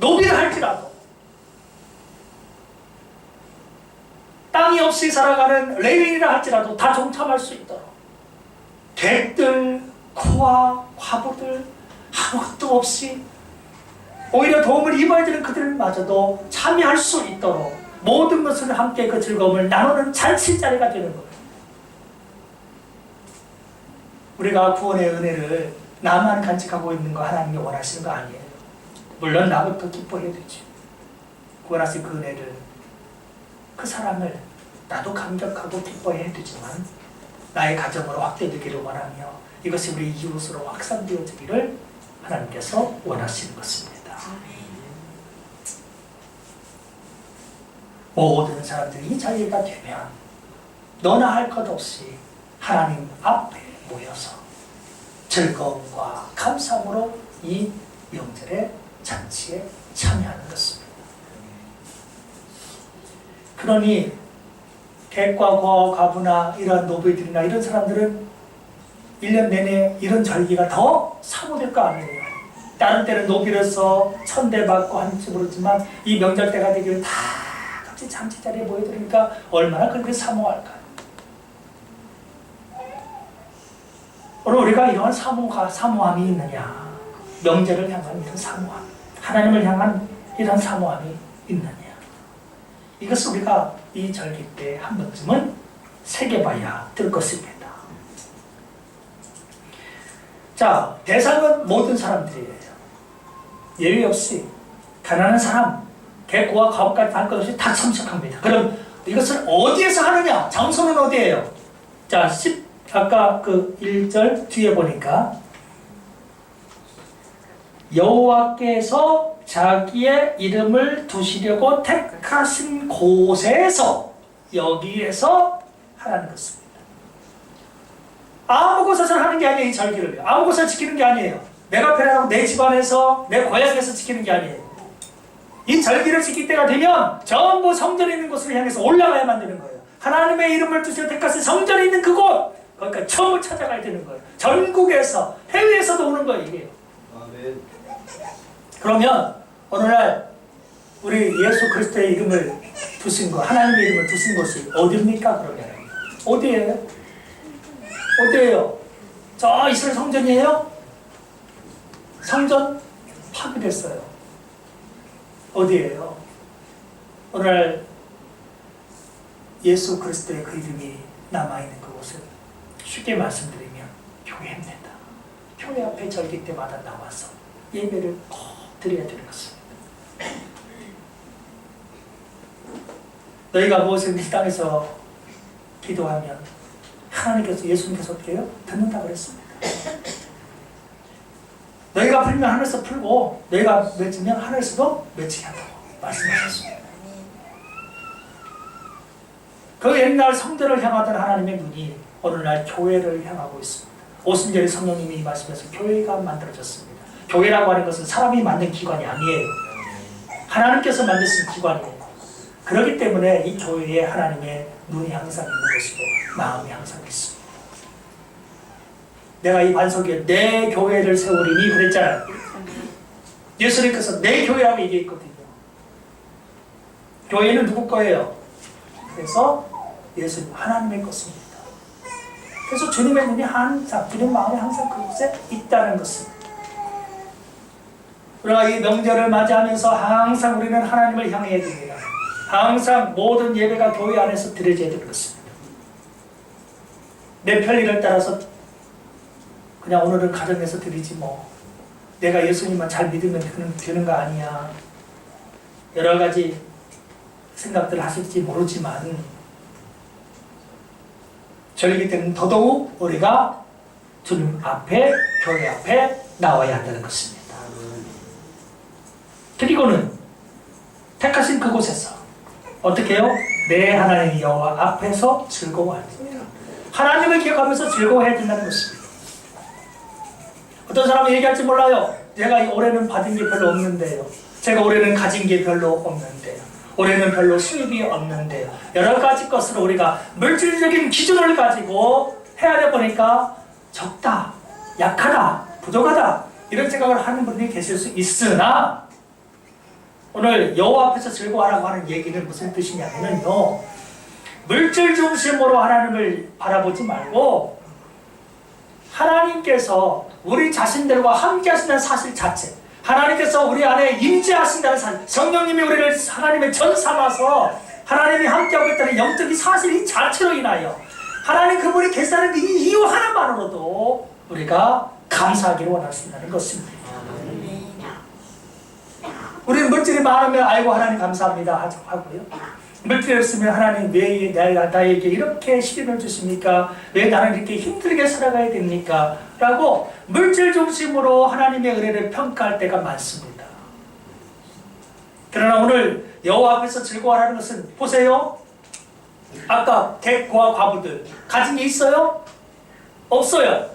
노비를 할지라도, 땅이 없이 살아가는 레위인이라 할지라도 다 동참할 수 있도록, 객들, 고아, 과부들 아무것도 없이 오히려 도움을 입어야 되는 그들마저도 참여할 수 있도록 모든 것을 함께 그 즐거움을 나누는 잔치자리가 되는 거예요. 우리가 구원의 은혜를 나만 간직하고 있는 거 하나님이 원하시는 거 아니에요. 물론 나부터 기뻐해야 되죠. 구원하신 그 은혜를, 그 사랑을 나도 감격하고 기뻐해야 되지만 나의 가정으로 확대되기를 원하며 이것이 우리 이웃으로 확산되어지기를 하나님께서 원하시는 것입니다. 모든 사람들이 이 자리가 되면 너나 할 것 없이 하나님 앞에 모여서 즐거움과 감사함으로 이 명절의 잔치에 참여하는 것입니다. 그러니 객과 고아, 과부나 이런 노비들이나 이런 사람들은 1년 내내 이런 절기가 더 사모될 거 아니에요. 다른 때는 노비로서 천대받고 한지 모르지만 이 명절 때가 되기를 다 같이 잔치 자리에 모여들으니까 얼마나 그렇게 사모할까요? 오늘 우리가 이러한 사모함이 있느냐? 명절을 향한 이런 사모함, 하나님을 향한 이런 사모함이 있느냐? 이것을 우리가 이 절기 때 한 번쯤은 새겨봐야 될 것입니다. 자, 대상은 모든 사람들이에요. 예외 없이 가난한 사람, 객고와 과부까지 할 것 없이 다 참석합니다. 그럼 이것을 어디에서 하느냐? 장소는 어디예요? 자, 아까 그 1절 뒤에 보니까 여호와께서 자기의 이름을 두시려고 택하신 곳에서, 여기에서 하라는 것입니다. 아무 곳에서 하는 게 아니에요. 이 절기를 아무 곳에서 지키는 게 아니에요. 내가 편하고 내 집안에서, 내 고향에서 지키는 게 아니에요. 이 절기를 지킬 때가 되면 전부 성전에 있는 곳을 향해서 올라가야만 되는 거예요. 하나님의 이름을 두시려 택하신 성전에 있는 그곳, 그러니까 처음을 찾아가야 되는 거예요. 전국에서, 해외에서도 오는 거예요. 이게요. 아멘. 그러면 오늘날 우리 예수 그리스도의 이름을 두신 것, 하나님의 이름을 두신 곳이 어디입니까? 그러면 어디예요? 어디예요? 저 이스라엘 성전이에요? 성전 파괴됐어요. 어디예요? 오늘 예수 그리스도의 그 이름이 남아있는 그곳은 쉽게 말씀드리면 교회입니다. 교회 앞에 절기 때마다 나와서 예배를 꼭 드려야 되는 것입니다. 너희가 무엇을 이 땅에서 기도하면 하나님께서, 예수님께서 어떻게 해요? 듣는다고 그랬습니다. 너희가 풀면 하늘에서 풀고 너희가 맺으면 하늘에서도 맺히게 한다고 말씀하셨습니다. 그 옛날 성전을 향하던 하나님의 눈이 오늘날 교회를 향하고 있습니다. 오순절에 성령님이 말씀해서 교회가 만들어졌습니다. 교회라고 하는 것은 사람이 만든 기관이 아니에요. 하나님께서 만드신 기관이에요. 그렇기 때문에 이 교회에 하나님의 눈이 항상 있는 것이고 마음이 항상 있습니다. 내가 이 반석 위에 내 교회를 세우리니 그랬잖아요. 예수님께서 내 교회라고 얘기했거든요. 교회는 누구 거예요? 그래서 예수님 하나님의 것입니다. 그래서 주님의 눈이 항상, 주님 마음이 항상 그곳에 있다는 것입니다. 우리가 이 명절을 맞이하면서 항상 우리는 하나님을 향해야 됩니다. 항상 모든 예배가 교회 안에서 드려져야 되는 것입니다. 내 편리를 따라서 그냥 오늘은 가정에서 드리지 뭐, 내가 예수님만 잘 믿으면 되는 거 아니야, 여러 가지 생각들을 하실지 모르지만 절기 때는 더더욱 우리가 주님 앞에, 교회 앞에 나와야 한다는 것입니다. 그리고는 택하신 그곳에서 어떻게 해요? 내 하나님 여호와 앞에서 즐거워합니다. 하나님을 기억하면서 즐거워해야 된다는 것입니다. 어떤 사람은 얘기할지 몰라요. 제가 올해는 받은 게 별로 없는데요, 제가 올해는 가진 게 별로 없는데요, 올해는 별로 수입이 없는데요, 여러 가지 것으로 우리가 물질적인 기준을 가지고 헤아려 보니까 적다, 약하다, 부족하다 이런 생각을 하는 분들이 계실 수 있으나 오늘 여호와 앞에서 즐거워하라고 하는 얘기는 무슨 뜻이냐면요, 물질 중심으로 하나님을 바라보지 말고 하나님께서 우리 자신들과 함께 하신다는 사실 자체, 하나님께서 우리 안에 임재하신다는 사실, 성령님이 우리를 하나님의 전 삼아서 하나님이 함께하고 있다는 영적인 사실 이 자체로 인하여 하나님 그분이 계시다는 이 이유 하나만으로도 우리가 감사하기를 원하신다는 것입니다. 우리는 물질이 많으면 아이고 하나님 감사합니다 하고요, 물질이 없으면 하나님 왜 나에게 이렇게 시련을 주십니까? 왜 나는 이렇게 힘들게 살아가야 됩니까? 라고 물질 중심으로 하나님의 은혜를 평가할 때가 많습니다. 그러나 오늘 여호와 앞에서 즐거워하는 것은, 보세요, 아까 객과 과부들 가진 게 있어요? 없어요.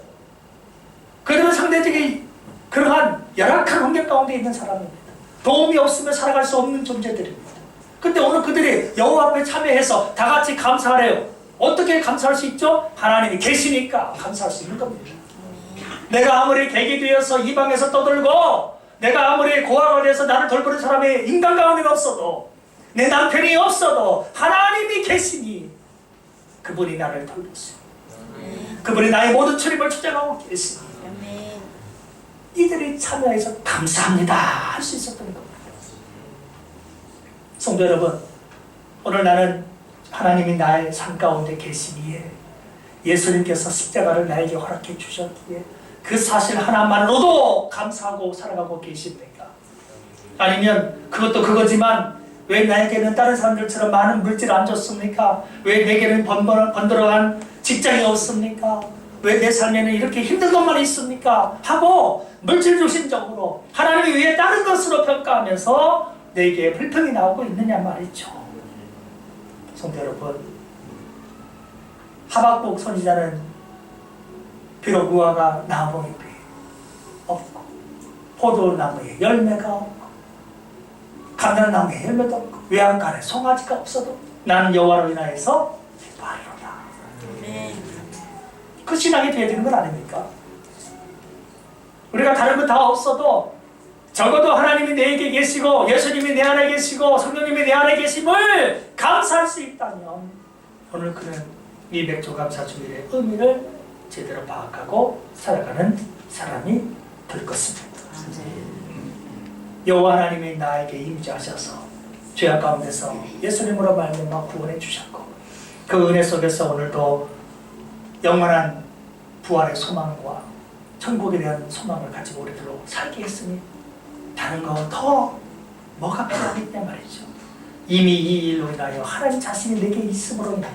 그들은 상대적인 그러한 열악한 환경 가운데 있는 사람입니다. 도움이 없으면 살아갈 수 없는 존재들입니다. 근데 오늘 그들이 여호와 앞에 참여해서 다 같이 감사하래요. 어떻게 감사할 수 있죠? 하나님이 계시니까 감사할 수 있는 겁니다. 내가 아무리 객이 되어서 이방에서 떠들고, 내가 아무리 고아가 되어서 나를 돌보는 사람이 인간 가운데 없어도, 내 남편이 없어도 하나님이 계시니 그분이 나를 돌보세요. 그분이 나의 모든 출입을 주장하고 계시니 이들이 참여해서 감사합니다 할 수 있었던 겁니다. 성도 여러분, 오늘 나는 하나님이 나의 삶 가운데 계시기에, 예수님께서 십자가를 나에게 허락해 주셨기에 그 사실 하나만으로도 감사하고 살아가고 계십니까? 아니면 그것도 그거지만 왜 나에게는 다른 사람들처럼 많은 물질을 안 줬습니까? 왜 내게는 번들어간 직장이 없습니까? 왜 내 삶에는 이렇게 힘든 것만 있습니까? 하고 물질 중심적으로 하나님이 왜 다른 것으로 평가하면서 내게 불평이 나오고 있느냐 말이죠. 성도 여러분, 하박국 선지자는 비록 무화과 나무잎이 없고 포도나무에 열매가 없고 감람나무에 열매도 없고 외양간에 송아지가 없어도 나는 여호와로 인하여서 기뻐하리로다. 그 신앙이 되어야 되는 건 아닙니까? 우리가 다른 거 다 없어도 적어도 하나님이 내게 계시고 예수님이 내 안에 계시고 성령님이 내 안에 계심을 감사할 수 있다면 오늘 그는 이 맥주감사주일의 의미를 제대로 파악하고 살아가는 사람이 될 것입니다. 여호와 하나님이 나에게 임재하셔서 죄악 가운데서 예수님으로 말미암아 구원해 주셨고, 그 은혜 속에서 오늘도 영원한 부활의 소망과 천국에 대한 소망을 가지고 우리들로 살게 했으니 다른 거 더 뭐가 필요하겠냐 말이죠. 이미 이 일로 인하여 하나님 자신이 내게 있음으로 인하여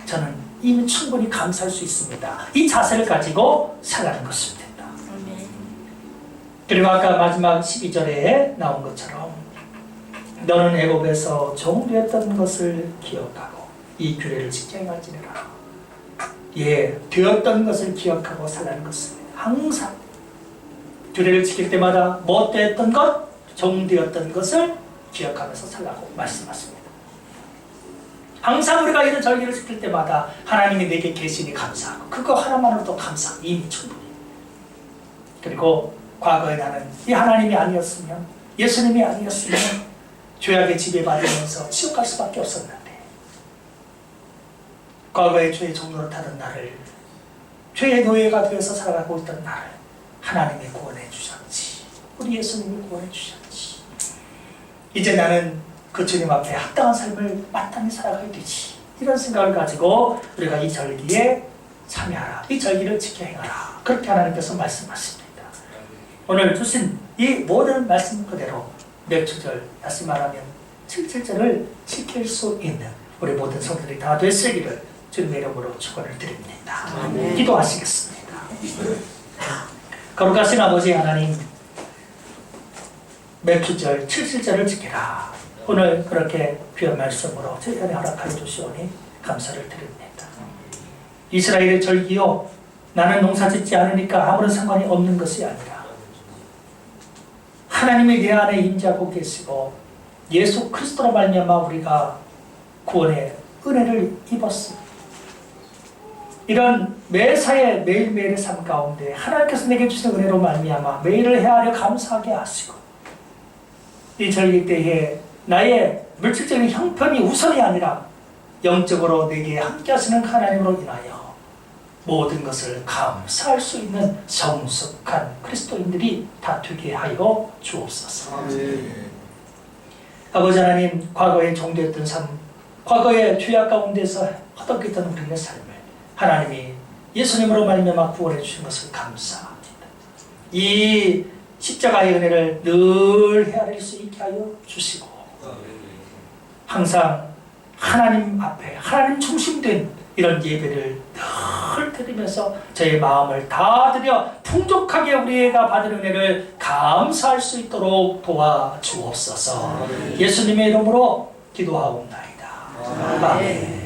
저는 이미 충분히 감사할 수 있습니다. 이 자세를 가지고 살아가는 것입니다. 그리고 아까 마지막 12절에 나온 것처럼 너는 애굽에서 종되었던 것을 기억하고 이 규례를 지켜 행할지니라. 예, 되었던 것을 기억하고 살라는 것입니다. 항상 규례를 지킬 때마다 뭐 되었던 것, 종되었던 것을 기억하면서 살라고 말씀하십니다. 항상 우리가 이런 절기를 지킬 때마다 하나님이 내게 계시니 감사하고 그거 하나만으로도 감사, 이미 충분히. 그리고 과거에 나는 이 하나님이 아니었으면, 예수님이 아니었으면 죄악에 지배받으면서 지옥 갈 수밖에 없었는데, 과거에 죄의 종로를 타던 나를, 죄의 노예가 되어서 살아가고 있던 나를 하나님이 구원해 주셨지. 우리 예수님이 구원해 주셨지. 이제 나는 그 주님 앞에 합당한 삶을 마땅히 살아가야 되지. 이런 생각을 가지고 우리가 이 절기에 참여하라. 이 절기를 지켜 행하라. 그렇게 하나님께서 말씀하십니다. 오늘 주신 이 모든 말씀 그대로 맥주절, 다시 말하면 77절을 지킬 수 있는 우리 모든 성도들이 다 되시기를 주님의 이름으로 축원을 드립니다. 아멘. 기도하시겠습니다. 거룩하신 아버지 하나님, 맥주절 77절을 지키라. 오늘 그렇게 귀한 말씀으로 저희 안에 허락하여 주시오니 감사를 드립니다. 이스라엘의 절기요, 나는 농사 짓지 않으니까 아무런 상관이 없는 것이 아니라 하나님이 내 안에 임재하고 계시고 예수 그리스도로 말미암아 우리가 구원의 은혜를 입었습니다. 이런 매사의 매일매일의 삶 가운데 하나님께서 내게 주신 은혜로 말미암아 매일을 헤아려 감사하게 하시고 이 절기 때에 나의 물질적인 형편이 우선이 아니라 영적으로 내게 함께 하시는 하나님으로 인하여 모든 것을 감사할 수 있는 성숙한 그리스도인들이 다 되게 하여 주옵소서. 아버지 하나님, 과거에 종되었던 삶, 과거의 죄악 가운데서 허덕였던 우리의 삶을 하나님이 예수님으로 말미암아 구원해 주신 것을 감사합니다. 이 십자가의 은혜를 늘 헤아릴 수 있게 하여 주시고 항상 하나님 앞에 하나님 중심된 이런 예배를 늘 드리면서 저의 마음을 다 드려 풍족하게 우리가 받은 은혜를 감사할 수 있도록 도와주옵소서. 예수님의 이름으로 기도하옵나이다. 아멘.